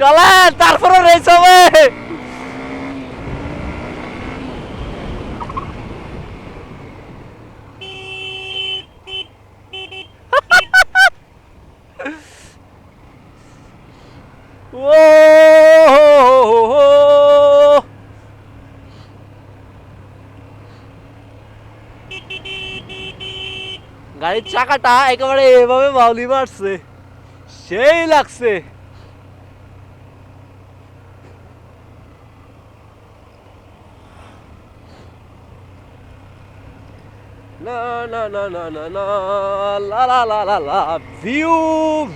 চলেন তারপরে রেস হবে। ও গাড়ির চাকাটা একেবারে এভাবে বাউলি মারছে, সেই লাগছে। না না না না না না, লা লা লা লা লা, ভিউ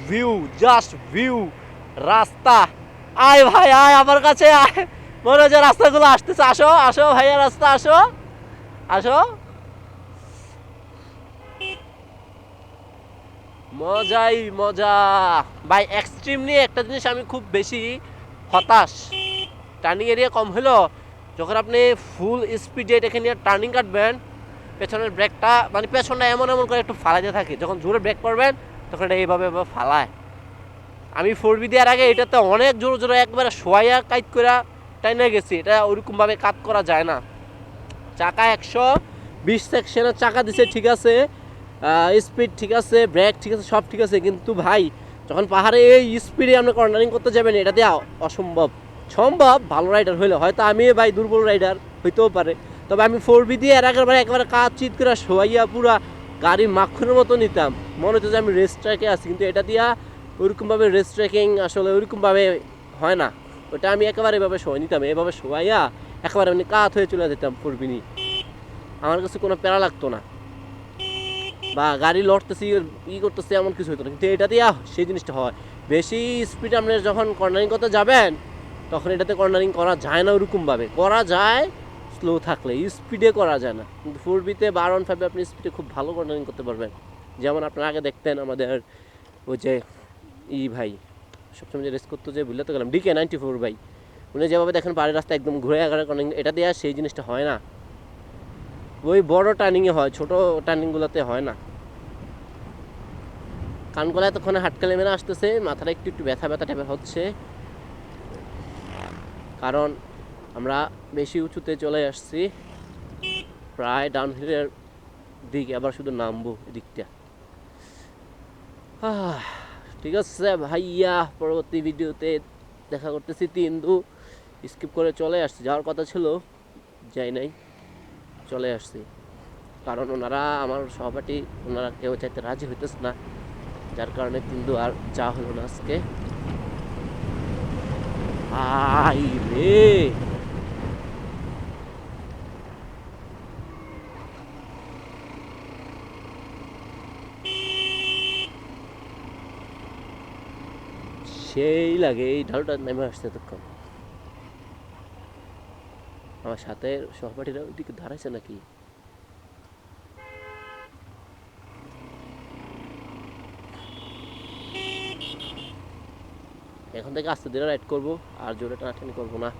ভিউ, জাস্ট ভিউ। রাস্তা, আয় ভাই আয় আমার কাছে আয়, মনে হচ্ছে রাস্তাগুলো আসতেছে। আসো আসো ভাইয়া, রাস্তা আসো আসো। মজাই মজা ভাই। এক্সট্রিম নিয়ে একটা জিনিস আমি খুব বেশি হতাশ, টার্নিং এরিয়া কম হলো। যখন আপনি ফুল স্পিডে এটাকে নিয়ে টার্নিং কাটবেন, পেছনের ব্রেকটা মানে পেছনটা এমন এমন করে একটু ফালাইতে থাকে। যখন জোরে ব্রেক করবেন তখন এটা এইভাবে ফালায়। আমি 4B দেওয়ার আগে এটাতে অনেক জোরে জোরে একবারে শোয়াইয়া কাইট করে টাইনে গেছি। এটা ওইরকমভাবে কাট করা যায় না। চাকা 120 সেকশনের চাকা দিছে, ঠিক আছে, স্পিড ঠিক আছে, ব্রেক ঠিক আছে, সব ঠিক আছে। কিন্তু ভাই যখন পাহাড়ে এই স্পিডে আপনি কর্নারিং করতে যাবেন, এটা দিয়ে অসম্ভব। সম্ভব ভালো রাইডার হইলে, হয়তো আমি ভাই দুর্বল রাইডার হইতেও পারে। তবে আমি 4B দিয়ে একেবারে কাজ চিত করে শোয়াইয়া পুরা গাড়ি মাখনের মতো নিতাম, মনে হতো যে আমি রেস ট্র্যাকে আছি। কিন্তু এটা দিয়া ওইরকমভাবে রেস ট্র্যাকিং আসলে ওইরকমভাবে হয় না। ওটা আমি একেবারে এভাবে শোয়াই নিতাম, এভাবে শোয়াইয়া একেবারে আমি কাত হয়ে চলে যেতাম 4B নিয়ে। আমার কাছে কোনো প্যারা লাগতো না, বা গাড়ি লড়তেছি করতেছি এমন কিছু হতো না। কিন্তু এটা দিয়ে সেই জিনিসটা হয়। বেশি স্পিড আপনি যখন কর্নারিং করতে যাবেন, তখন এটাতে কর্নারিং করা যায় না। ওরকমভাবে করা যায় স্লো থাকলে, স্পিডে করা যায় না। কিন্তু 4Bতে বা R15 আপনি স্পিডে খুব ভালো কর্নারিং করতে পারবেন। যেমন আপনারা আগে দেখতেন আমাদের ওই যে ভাই সবসময় যে রেস করতে যে ভুলতে গেলাম, DK94 ভাই, উনি যেভাবে দেখেন পাহাড়ের রাস্তা একদম ঘুরে আগারে কর্নারিং, এটা দিয়ে সেই জিনিসটা হয় না। ওই বড় টার্নিংয়ে হয়, ছোট টার্নিংগুলোতে হয় না। কানগুলা এতক্ষণে হাটকালে মেরে আসতেছে, মাথাটা একটু একটু ব্যথা ব্যথা টাইপের হচ্ছে, কারণ আমরা বেশি উঁচুতে চলে আসছি, প্রায় ডাউনহিলের দিকে। আবার শুধু নামবো এদিকটা। ঠিক আছে ভাইয়া, পরবর্তী ভিডিওতে দেখা করতেছি। কিন্তু স্কিপ করে চলে আসছি, যাওয়ার কথা ছিল যাই নাই, চলে আসছি। কারণ ওনারা আমার সহপাঠী, ওনারা কেউ চাইতে রাজি হইতেছে না, যার কারণে কিন্তু আর যা হলো না আজকে। আই রে, সেই লাগে এই ঢালটা নেমে আসছে এতক্ষণ। আমার সাথে সহপাঠীরা ওইদিকে দাঁড়াইছে নাকি? এখন থেকে আস্তে ধীরে রাইড করবো, আর জোরে টানাটানি করবো না।